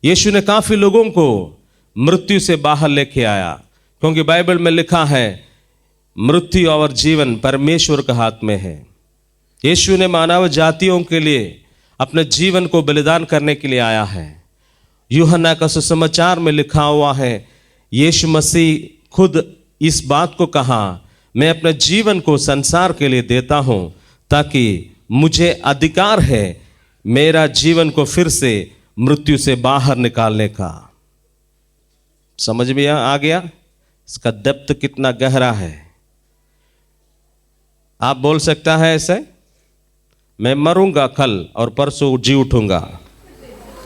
यीशु ने काफी लोगों को मृत्यु से बाहर लेके आया, क्योंकि बाइबल में लिखा है मृत्यु और जीवन परमेश्वर के हाथ में है। यीशु ने मानव जातियों के लिए अपने जीवन को बलिदान करने के लिए आया है। यूहन्ना का सुसमाचार में लिखा हुआ है, यीशु मसीह खुद इस बात को कहा, मैं अपने जीवन को संसार के लिए देता हूं ताकि मुझे अधिकार है मेरा जीवन को फिर से मृत्यु से बाहर निकालने का। समझ में आ गया इसका डेप्थ कितना गहरा है। आप बोल सकता है ऐसे, मैं मरूंगा कल और परसों जी उठूंगा,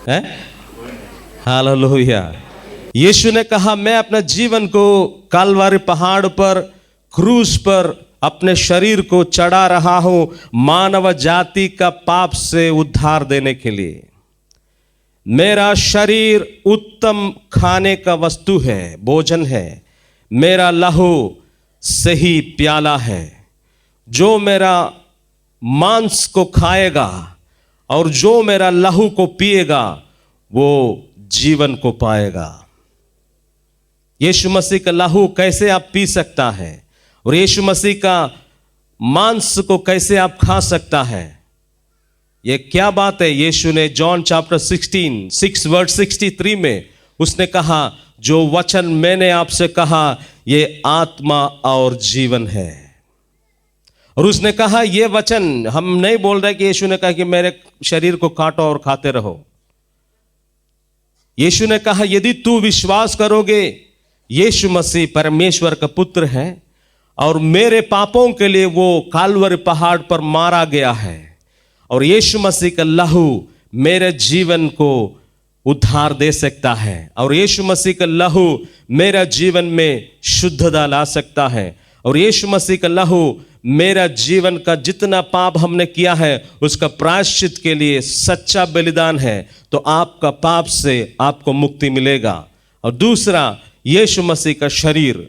है? हालेलुया। यीशु ने कहा, मैं अपने जीवन को कलवरी पहाड़ पर, क्रूस पर अपने शरीर को चढ़ा रहा हूं मानव जाति का पाप से उद्धार देने के लिए। मेरा शरीर उत्तम खाने का वस्तु है, भोजन है। मेरा लहू सही प्याला है। जो मेरा मांस को खाएगा और जो मेरा लहू को पिएगा वो जीवन को पाएगा। यीशु मसीह का लहू कैसे आप पी सकता है और यीशु मसीह का मांस को कैसे आप खा सकता है? ये क्या बात है? यीशु ने जॉन चैप्टर 6 वर्स 63 में उसने कहा, जो वचन मैंने आपसे कहा ये आत्मा और जीवन है। और उसने कहा, ये वचन हम नहीं बोल रहे कि यीशु ने कहा कि मेरे शरीर को काटो और खाते रहो। यीशु ने कहा, यदि तू विश्वास करोगे यीशु मसीह परमेश्वर का पुत्र है और मेरे पापों के लिए वो कलवरी पहाड़ पर मारा गया है और यीशु मसीह का लहू मेरे जीवन को उद्धार दे सकता है और यीशु मसीह का लहू मेरा जीवन में शुद्धता ला सकता है और यीशु मसीह का लहू मेरा जीवन का जितना पाप हमने किया है उसका प्रायश्चित के लिए सच्चा बलिदान है। तो आपका पाप से आपको मुक्ति मिलेगा। और दूसरा, यीशु मसीह का शरीर,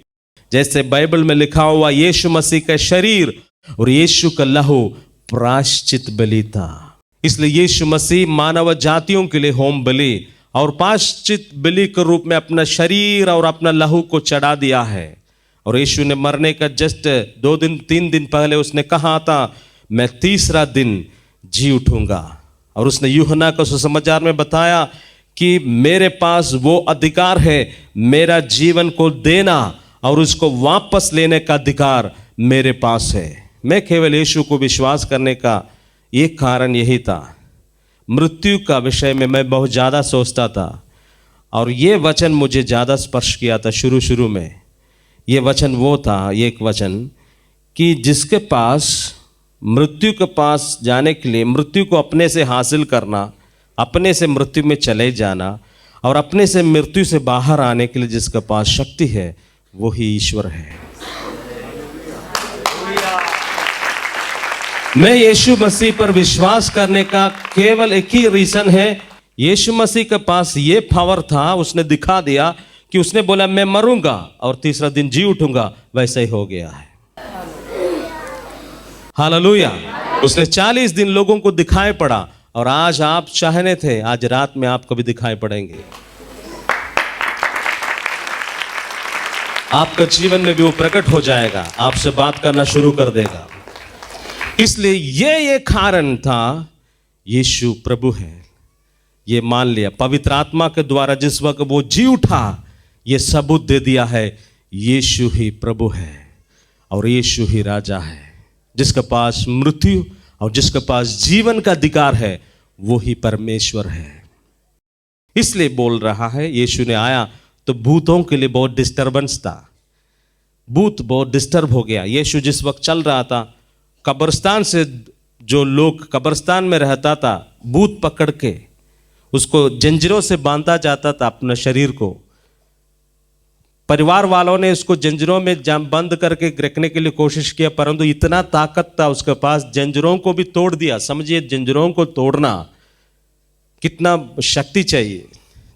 जैसे बाइबल में लिखा हुआ यीशु मसीह का शरीर और यीशु का लहू प्रायश्चित बलि था। इसलिए यीशु मसीह मानव जातियों के लिए होम बलि और प्रायश्चित बलि के रूप में अपना शरीर और अपना लहू को चढ़ा दिया है। और यीशु ने मरने का जस्ट 3 दिन पहले उसने कहा था, मैं तीसरा दिन जी उठूंगा। और उसने यूहन्ना को सुसमाचार में बताया कि मेरे पास वो अधिकार है मेरा जीवन को देना और उसको वापस लेने का अधिकार मेरे पास है। मैं केवल यीशु को विश्वास करने का एक कारण यही था। मृत्यु का विषय में मैं बहुत ज़्यादा सोचता था और ये वचन मुझे ज़्यादा स्पर्श किया था शुरू में। ये वचन वो था, एक वचन कि जिसके पास मृत्यु के पास जाने के लिए, मृत्यु को अपने से हासिल करना, अपने से मृत्यु में चले जाना और अपने से मृत्यु से बाहर आने के लिए जिसके पास शक्ति है वो ही ईश्वर है। मैं यीशु मसीह पर विश्वास करने का केवल एक ही रीजन है, यीशु मसीह के पास ये पावर था, उसने दिखा दिया कि उसने बोला मैं मरूंगा और तीसरा दिन जी उठूंगा, वैसा ही हो गया है। हालेलुया। उसने 40 दिन लोगों को दिखाई पड़ा और आज आप चाहने थे आज रात में आपको भी दिखाई पड़ेंगे। आपका जीवन में भी वो प्रकट हो जाएगा, आपसे बात करना शुरू कर देगा। इसलिए ये कारण था यीशु प्रभु है, ये मान लिया। पवित्र आत्मा के द्वारा जिस वक्त वो जी उठा, ये सबूत दे दिया है यीशु ही प्रभु है और यीशु ही राजा है। जिसके पास मृत्यु और जिसके पास जीवन का अधिकार है वो ही परमेश्वर है। इसलिए बोल रहा है, यीशु ने आया तो भूतों के लिए बहुत डिस्टर्बेंस था, भूत बहुत डिस्टर्ब हो गया। यीशु जिस वक्त चल रहा था, कब्रिस्तान से जो लोग कब्रिस्तान में रहता था, भूत पकड़ के उसको जंजीरों से बांधा जाता था अपने शरीर को। परिवार वालों ने उसको जंजीरों में बंद करके रखने के लिए कोशिश किया, परंतु इतना ताकत था उसके पास, जंजीरों को भी तोड़ दिया। समझिए जंजीरों को तोड़ना कितना शक्ति चाहिए।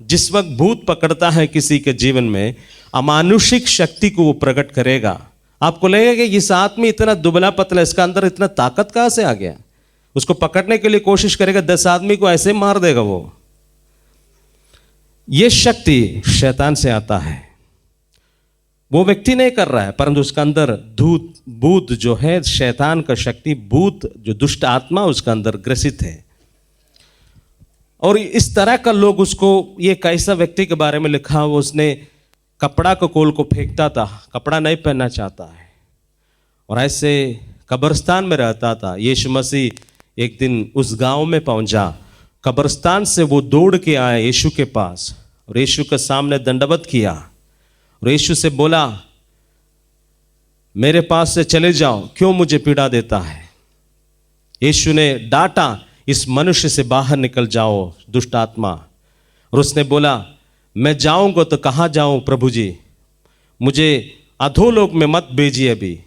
जिस वक्त भूत पकड़ता है किसी के जीवन में, अमानुषिक शक्ति को वो प्रकट करेगा। आपको लगेगा कि इस आदमी इतना दुबला पतला, इसका अंदर इतना ताकत कहां से आ गया? उसको पकड़ने के लिए कोशिश करेगा, 10 आदमी को ऐसे मार देगा वो। ये शक्ति शैतान से आता है। वो व्यक्ति नहीं कर रहा है, परंतु उसका अंदर भूत जो है, शैतान का शक्ति, भूत जो दुष्ट आत्मा उसका अंदर ग्रसित है। और इस तरह का लोग उसको, ये कैसा व्यक्ति के बारे में लिखा, वो उसने कपड़ा को कोल को फेंकता था, कपड़ा नहीं पहनना चाहता है, और ऐसे कब्रिस्तान में रहता था। यीशु मसीह एक दिन उस गांव में पहुंचा, कब्रिस्तान से वो दौड़ के आया यीशु के पास और यीशु के सामने दंडवत किया और यीशु से बोला, मेरे पास से चले जाओ, क्यों मुझे पीड़ा देता है। यीशु ने डांटा, इस मनुष्य से बाहर निकल जाओ दुष्ट आत्मा। और उसने बोला, मैं जाऊंगा तो कहाँ जाऊं प्रभु जी, मुझे अधोलोक में मत भेजिए, अभी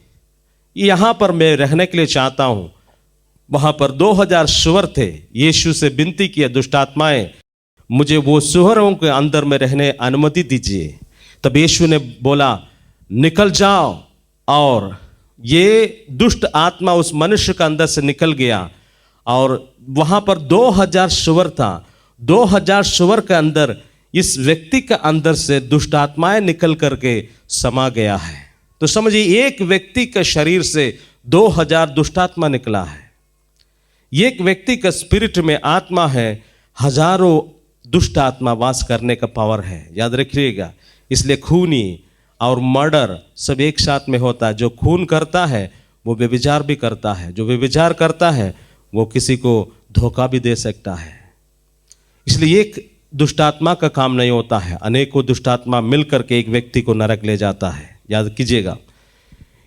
यहाँ पर मैं रहने के लिए चाहता हूँ। वहाँ पर 2000 सुअर थे। यीशु से विनती किया, दुष्ट आत्माएं मुझे वो सुअरों के अंदर में रहने अनुमति दीजिए। तब यीशु ने बोला, निकल जाओ। और ये दुष्ट आत्मा उस मनुष्य के अंदर से निकल गया और वहाँ पर 2000 सुअर था। 2000 सुअर के अंदर इस व्यक्ति के अंदर से दुष्ट आत्माएं निकल करके समा गया है। तो समझिए, एक व्यक्ति के शरीर से 2000 दुष्टात्मा निकला है। एक व्यक्ति का स्पिरिट में आत्मा है, हजारों दुष्ट आत्मा वास करने का पावर है, याद रखिएगा। इसलिए खूनी और मर्डर सब एक साथ में होता है। जो खून करता है वो व्यभिचार भी करता है, जो व्यभिचार करता है वो किसी को धोखा भी दे सकता है। इसलिए एक दुष्टात्मा का काम नहीं होता है, अनेकों दुष्टात्मा मिलकर के एक व्यक्ति को नरक ले जाता है, याद कीजिएगा।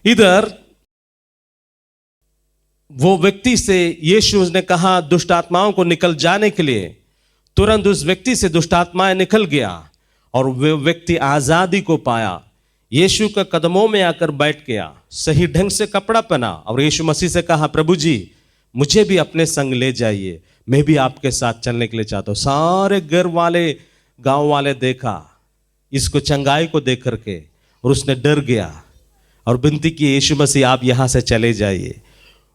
इधर वो व्यक्ति से यीशु ने कहा दुष्ट आत्माओं को निकल जाने के लिए, तुरंत उस व्यक्ति से दुष्ट आत्माएं निकल गया और वो व्यक्ति आजादी को पाया। यीशु के कदमों में आकर बैठ गया, सही ढंग से कपड़ा पहना और यीशु मसीह से कहा, प्रभु जी मुझे भी अपने संग ले जाइए, मैं भी आपके साथ चलने के लिए चाहता हूँ। सारे घर वाले, गांव वाले देखा इसको, चंगाई को देख करके, और उसने डर गया और विनती की, यीशु मसीह आप यहाँ से चले जाइए।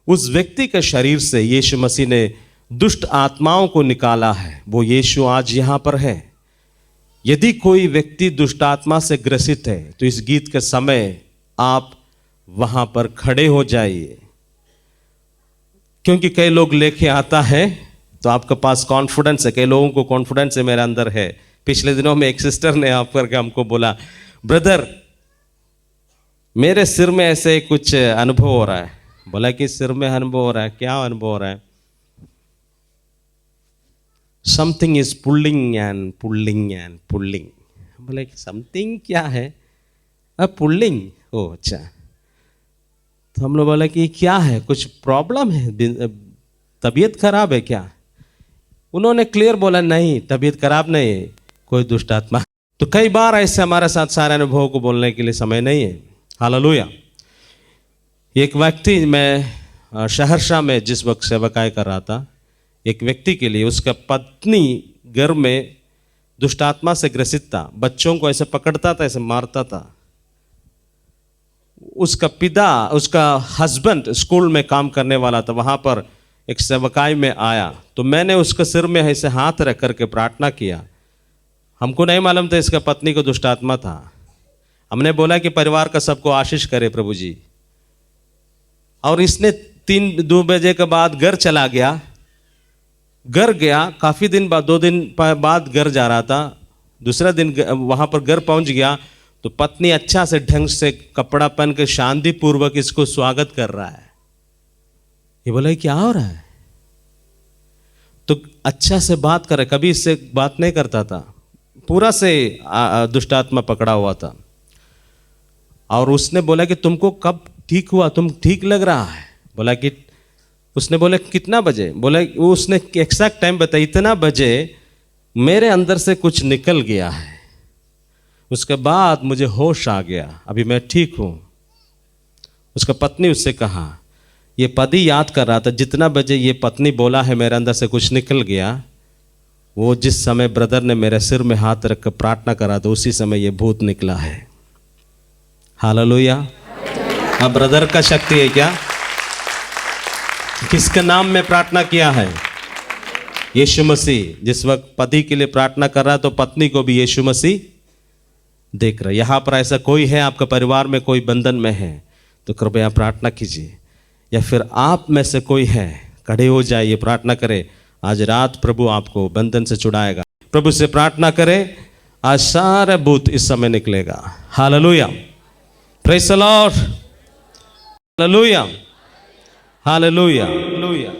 उस व्यक्ति के शरीर से यीशु मसीह ने दुष्ट आत्माओं को निकाला है। वो यीशु आज यहाँ पर है। यदि कोई व्यक्ति दुष्ट आत्मा से ग्रसित है तो इस गीत के समय आप वहाँ पर खड़े हो जाइए, क्योंकि कई लोग लेके आता है तो आपके पास कॉन्फिडेंस है। कई लोगों को कॉन्फिडेंस है मेरे अंदर है। पिछले दिनों में एक सिस्टर ने आप करके हमको बोला, ब्रदर मेरे सिर में ऐसे कुछ अनुभव हो रहा है। बोला कि सिर में अनुभव हो रहा है, क्या अनुभव हो रहा है? Something is pulling and pulling and pulling. बोला कि समथिंग क्या है? पुल्लिंग। ओ अच्छा। तो हम लोग बोला कि क्या है, कुछ प्रॉब्लम है, तबीयत खराब है क्या? उन्होंने क्लियर बोला, नहीं तबीयत खराब नहीं है, कोई दुष्ट आत्मा। तो कई बार ऐसे हमारे साथ सारे अनुभव को बोलने के लिए समय नहीं है। हालेलुया। एक व्यक्ति, मैं सहरसा में जिस वक्त सेवकाई कर रहा था, एक व्यक्ति के लिए उसका पत्नी घर में दुष्ट आत्मा से ग्रसित था। बच्चों को ऐसे पकड़ता था, ऐसे मारता था। उसका पिता, उसका हस्बैंड स्कूल में काम करने वाला था, वहाँ पर एक सेवकाई में आया तो मैंने उसके सिर में ऐसे हाथ रख करके प्रार्थना किया। हमको नहीं मालूम था इसका पत्नी को दुष्ट आत्मा था। हमने बोला कि परिवार का सबको आशीष करे प्रभु जी। और इसने 2 बजे के बाद घर चला गया। घर गया, काफ़ी दिन बाद, 2 दिन बाद घर जा रहा था। दूसरा दिन वहाँ पर घर पहुँच गया तो पत्नी अच्छा से ढंग से कपड़ा पहन के शांति पूर्वक इसको स्वागत कर रहा है। ये बोला क्या हो रहा है? तो अच्छा से बात करे, कभी इससे बात नहीं करता था, पूरा से दुष्टात्मा पकड़ा हुआ था। और उसने बोला कि तुमको कब ठीक हुआ, तुम ठीक लग रहा है? बोला कि, उसने बोला कितना बजे? बोला, उसने एक्सैक्ट टाइम बताया, इतना बजे मेरे अंदर से कुछ निकल गया है, उसके बाद मुझे होश आ गया, अभी मैं ठीक हूँ। उसका पत्नी उससे कहा, ये पति याद कर रहा था जितना बजे ये पत्नी बोला है मेरे अंदर से कुछ निकल गया, वो जिस समय ब्रदर ने मेरे सिर में हाथ रख कर प्रार्थना करा था उसी समय ये भूत निकला है। हालेलुया। हाँ, ब्रदर का शक्ति है क्या? किसके नाम में प्रार्थना किया है? यीशु मसीह जिस वक्त पति के लिए प्रार्थना कर रहा है तो पत्नी को भी यीशु मसीह देख रहा है। यहाँ पर ऐसा कोई है, आपका परिवार में कोई बंधन में है तो कृपया प्रार्थना कीजिए, या फिर आप में से कोई है, खड़े हो जाइए, प्रार्थना करें। आज रात प्रभु आपको बंधन से छुड़ाएगा। प्रभु से प्रार्थना करें, आज सारा भूत इस समय निकलेगा। Hallelujah, praise the Lord, hallelujah, hallelujah, hallelujah.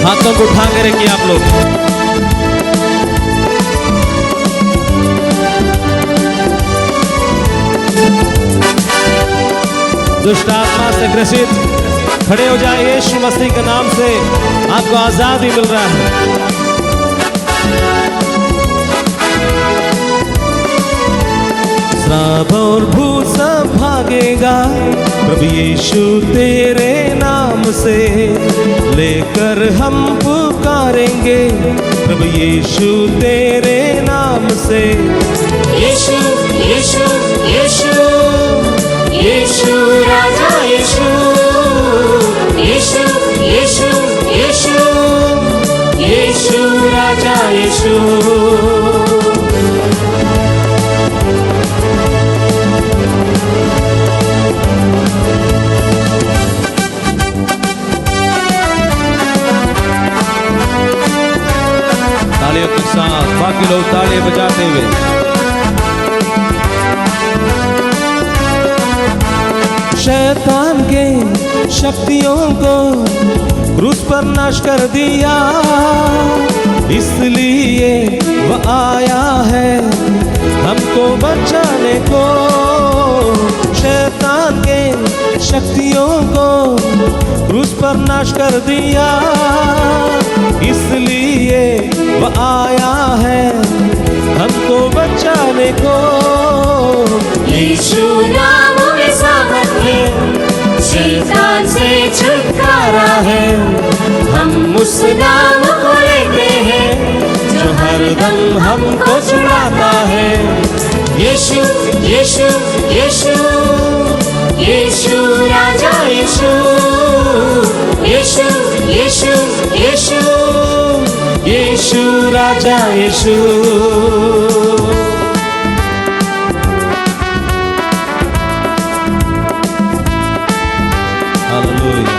हाथों को उठा के रखिए आप लोग। दुष्ट आत्मा से ग्रसित खड़े हो जाए, यीशु मसीह के नाम से आपको आजादी मिल रहा है। श्राप और भूत सब भागेगा प्रभु यीशु तेरे नाम से, लेकर हम पुकारेंगे प्रभु यीशु तेरे नाम से। यीशु यीशु यीशु यीशु राजा यीशु, यीशु यीशु यीशु यीशु राजा यीशु। तालियों के साथ बाकी लोग तालियां बजाते हुए। शैतान के शक्तियों को क्रूस पर नाश कर दिया, इसलिए वह आया है हमको बचाने को। शैतान के शक्तियों को क्रूस पर नाश कर दिया, इसलिए वह आया है हमको बचाने को। यीशु नाम में सामर्थ है, शैतान से छुटकारा है। हम उस नाम को लेते हैं जो हरदम हमको छुड़ाता है। यीशु यीशु यीशु यीशु राजा यीशु, यीशु यीशु यीशु यीशु राजा Yeshu. Hallelujah,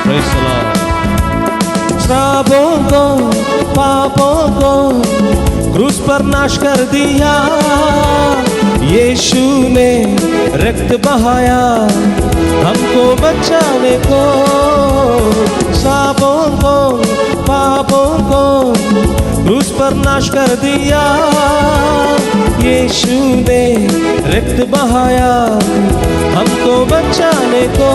praise the Lord. श्रापों को पापों को क्रूस पर नाश कर दिया, यीशु ने रक्त बहाया हमको बचाने को। श्रापों को पापों को क्रूस पर नाश कर दिया, यीशु ने रक्त बहाया हमको बचाने को।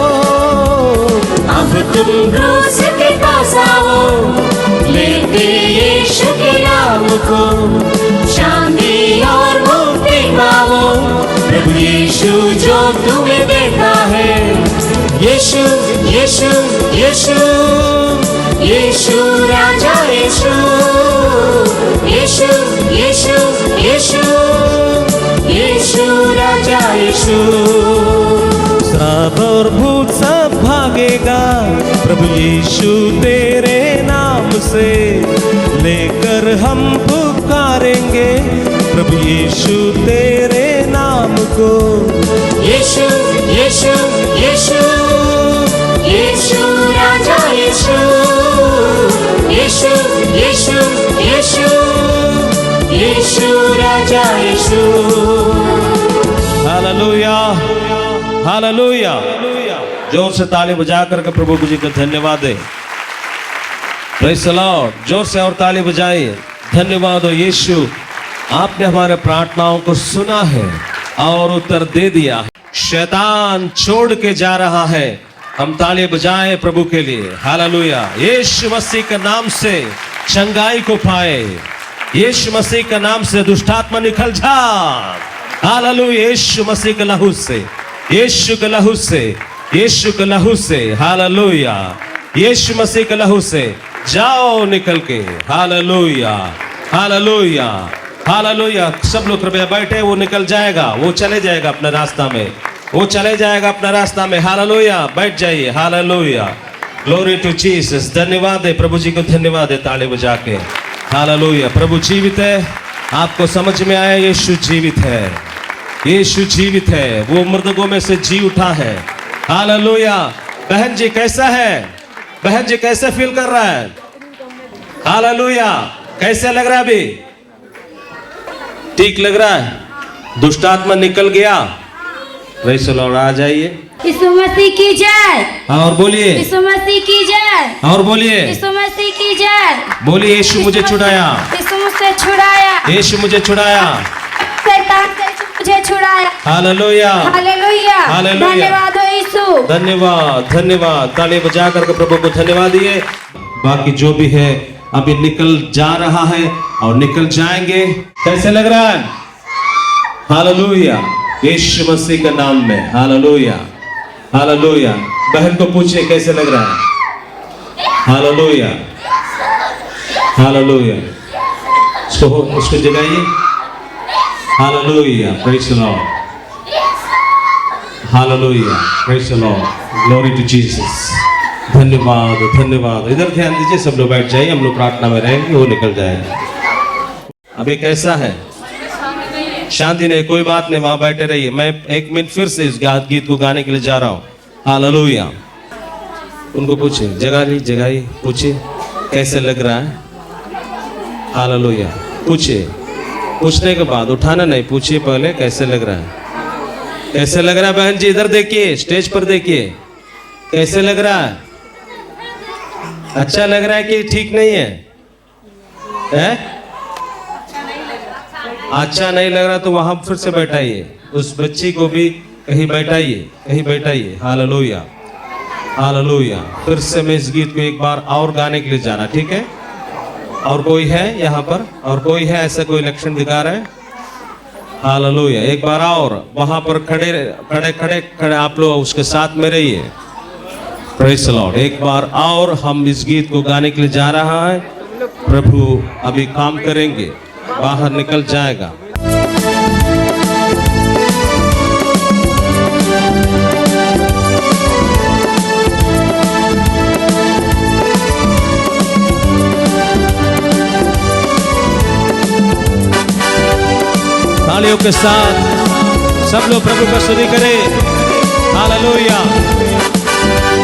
अब तुम क्रूस के पास आओ, लेते यीशु के नाम को, शांति और मुक्ति पाओ। प्रभु यीशु जो तुम्हें देता है। यीशु यीशु यीशु यीशु राजा यीशु, यीशु यीशु यीशु यीशु राजा यीशु। श्राप और भूत सब भागेगा प्रभु यीशु तेरे नाम से, लेकर हम पुकारेंगे प्रभु यीशु तेरे नाम को। यीशु यीशु यीशु यीशु राजा यीशु, यीशु यीशु यीशु यीशु राजा यीशु। Hallelujah, hallelujah. जोर से ताली बजा करके प्रभु जी को धन्यवाद दे। प्रेज़ द लॉर्ड, जोर से और ताली बजाइए। धन्यवाद हो यीशु, आपने हमारे प्रार्थनाओं को सुना है और उत्तर दे दिया है। शैतान छोड़ के जा रहा है। हम ताली बजाएं प्रभु के लिए। हालेलुया। यीशु मसीह के नाम से चंगाई को पाए, यीशु मसीह के नाम से दुष्टात्मा निकल जा। हालेलुया। यीशु मसीह के लहू से, यीशु के लहू से, यीशु के लहू से। हालेलुया। यीशु मसीह के लहू से जाओ निकल के। Hallelujah, hallelujah, hallelujah. सब लोग कृपया बैठे, वो निकल जाएगा, वो चले जाएगा अपने रास्ता में। वो चले जाएगा अपना रास्ता में। हालेलुया, बैठ जाइए। Hallelujah, glory to Jesus. धन्यवाद है प्रभु जी को, धन्यवाद है ताली बजा के। हालेलुया, प्रभु जीवित है। आपको समझ में आया, यीशु जीवित है, यीशु जीवित है, वो मृतकों में से जी उठा है। हालेलुया। बहन जी कैसा है? बहन जी कैसे फील कर रहा है? हालेलुया, कैसे लग रहा है अभी? ठीक लग रहा है? दुष्ट आत्मा निकल गया? Praise the Lord. आ जाइए। यीशु मसीह की जय। और बोलिए, यीशु मसीह की जय। और बोलिए, यीशु मसीह की जय। बोलिए, यीशु मुझे छुड़ाया, यीशु मुझसे छुड़ाया, यीशु मुझे छुड़ाया, शैतान से मुझे छुड़ाया। Hallelujah, hallelujah, hallelujah. धन्यवाद हो यीशु। धन्यवाद, धन्यवाद। ताली बजा करके प्रभु को धन्यवाद दिए। बाकी जो भी है अभी निकल जा रहा है और निकल जाएंगे। कैसे लग रहा है? हालेलुया, यीशु मसीह के नाम में। Hallelujah, hallelujah. बहन को पूछिए कैसे लग रहा है? Hallelujah, hallelujah. उसको जगाइए। Hallelujah, praise the Lord. Hallelujah, praise the Lord, glory to Jesus. धन्यवाद, धन्यवाद। इधर ध्यान दीजिए, सब लोग बैठ जाइए, हम लोग प्रार्थना में रहेंगे, वो निकल जाएगा। अभी कैसा है? शांति नहीं, कोई बात नहीं, वहां बैठे रहिए। मैं 1 मिनट फिर से इस गीत को गाने के लिए जा रहा हूँ। हालेलुया। उनको पूछिए, जगाइए, पूछिए कैसे लग रहा है? हालेलुया, पूछिए। पूछने के बाद उठाना नहीं, पूछिए पहले कैसे लग रहा है? कैसे लग रहा है? बहन जी इधर देखिए, स्टेज पर देखिए, कैसे लग रहा है? अच्छा लग रहा है कि ठीक नहीं है? अच्छा नहीं लग रहा तो वहां फिर से बैठाइए, उस बच्ची को भी कहीं बैठाइए। Hallelujah, hallelujah. फिर से मैं इस गीत को एक बार और गाने के लिए जाना, ठीक है? और कोई है यहाँ पर? और कोई है ऐसा कोई लक्षण दिखा रहा है? हालेलुया। एक बार और वहां पर खड़े आप लोग उसके साथ में रहिए। Praise the Lord. एक बार और हम इस गीत को गाने के लिए जा रहा है। प्रभु अभी काम करेंगे, बाहर निकल जाएगा। तालियों के साथ सब लोग प्रभु का स्तुति करें। हालेलुया।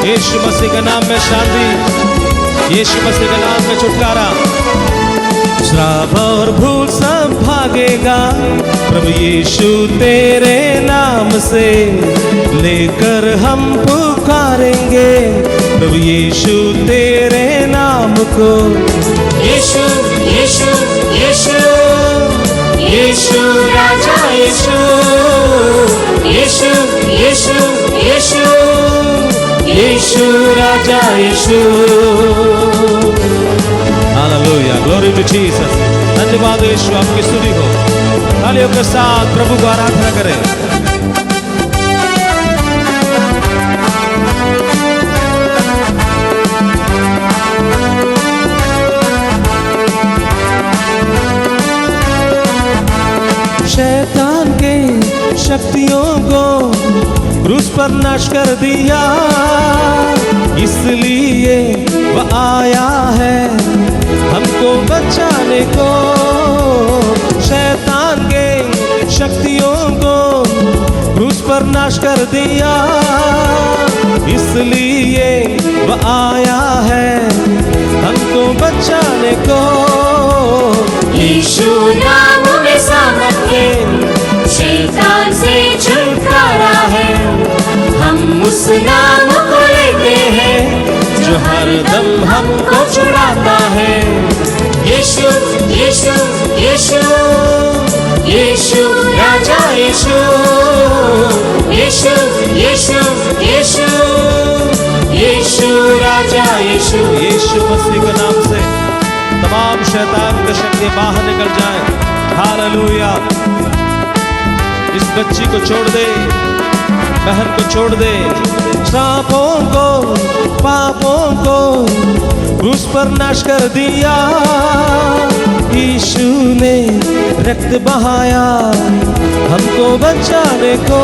यीशु मसीह के नाम में शांति, यीशु मसीह के नाम में छुटकारा। श्राप और भूल सब भागेगा प्रभु यीशु तेरे नाम से, लेकर हम पुकारेंगे प्रभु यीशु तेरे नाम को। यीशु यीशु यीशु यीशु राजा यीशु, यीशु यीशु यीशु यीशु राजा Yeshu. Hallelujah, glory to Jesus. धन्यवाद यीशु, आपकी स्तुति हो। तालियों के साथ प्रभु को आराधना करें। शैतान के शक्तियों को क्रूस पर नाश कर दिया, इसलिए वह आया है हमको बचाने को। शैतान के शक्तियों को क्रूस पर नाश कर दिया, इसलिए वह आया है हमको बचाने को। यीशु नाम में सामर्थ है, शैतान से छुटकारा है। हम उस नाम को लेते हैं जो हर दम हमको छुड़ाता है। यीशु यीशु यीशु यीशु राजा यीशु, यीशु यीशु यीशु यीशु राजा यीशु। यीशु मसीह के नाम से तमाम शैतान की शक्ति बाहर निकल जाए। हालेलुया। इस बच्ची को छोड़ दे, बहन को छोड़ दे। श्रापों को, पापों को क्रूस पर नाश कर दिया, यीशु ने रक्त बहाया हमको बचाने को,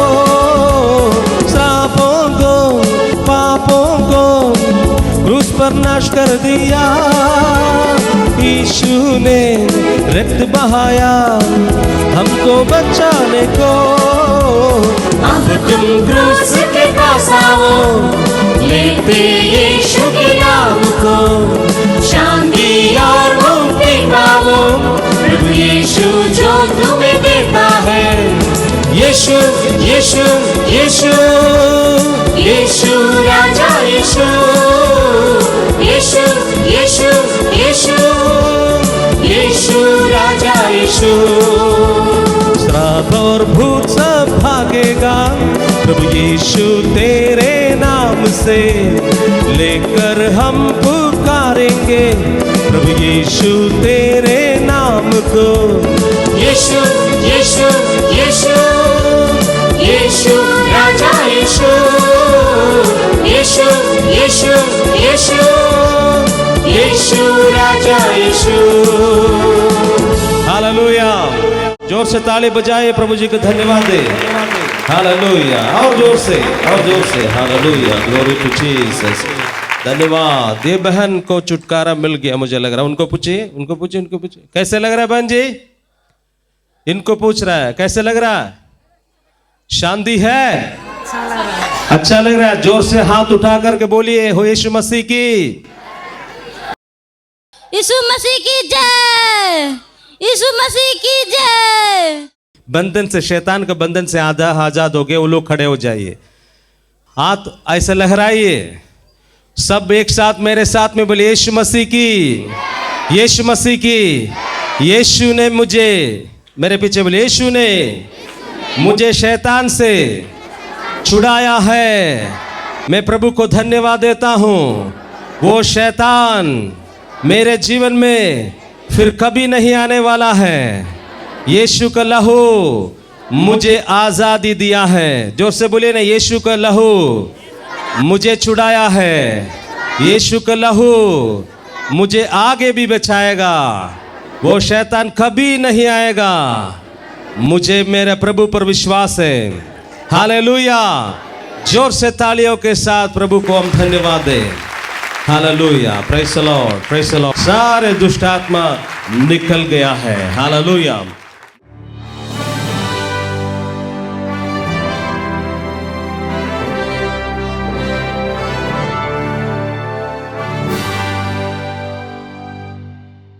श्रापों को पापों को क्रूस पर नाश कर दिया। यीशु ने रक्त बहाया हमको बचाने को। अब तुम क्रूस के पास आओ, लेते यीशु के नाम को, शांति और मुक्ति पाओ। प्रभु यीशु जो तुम्हें देता है। यीशु यीशु यीशु यीशु राजा यीशु, यीशु यीशु यीशु, यीशु राजा यीशु। श्राप और भूत सब भागेगा प्रभु यीशु तेरे नाम से, लेकर हम पुकारेंगे प्रभु यीशु तेरे नाम को। यीशु यीशु यीशु, यीशु राजा यीशु, यीशु यीशु यीशु, यीशु राजा यीशु। हालेलुया। जोर से ताली बजाए, प्रभु जी को धन्यवाद दे। हालेलुया। और जोर से हालेलुया। Glory to Jesus. धन्यवाद। ये बहन को छुटकारा मिल गया मुझे लग रहा है। उनको पूछिए कैसे लग रहा है बहन जी? इनको पूछ रहा है कैसे लग रहा है? शांति है? अच्छा लग रहा है। जोर से हाथ उठा करके बोलिए, हो यीशु मसीह की, यीशु मसीह की जय, यीशु मसीह की जय। बंधन से, शैतान के बंधन से आजाद हो गए वो लोग, खड़े हो जाइए, हाथ ऐसे लहराइए, सब एक साथ मेरे साथ में बोले, यीशु मसीह की, यीशु मसीह की। यीशु ने मुझे, मेरे पीछे बोले, यीशु ने मुझे शैतान से छुड़ाया है। मैं प्रभु को धन्यवाद देता हूँ। वो शैतान मेरे जीवन में फिर कभी नहीं आने वाला है। यीशु का लहू मुझे आजादी दिया है। जोर से बोलिए ना, यीशु का लहू मुझे छुड़ाया है। यीशु का लहू मुझे आगे भी बचाएगा। वो शैतान कभी नहीं आएगा। मुझे मेरे प्रभु पर विश्वास है। हालेलुया। जोर से तालियों के साथ प्रभु को हम धन्यवाद दें। Hallelujah. Praise the Lord, praise the Lord. सारे दुष्ट आत्मा निकल गया है। हालेलुया।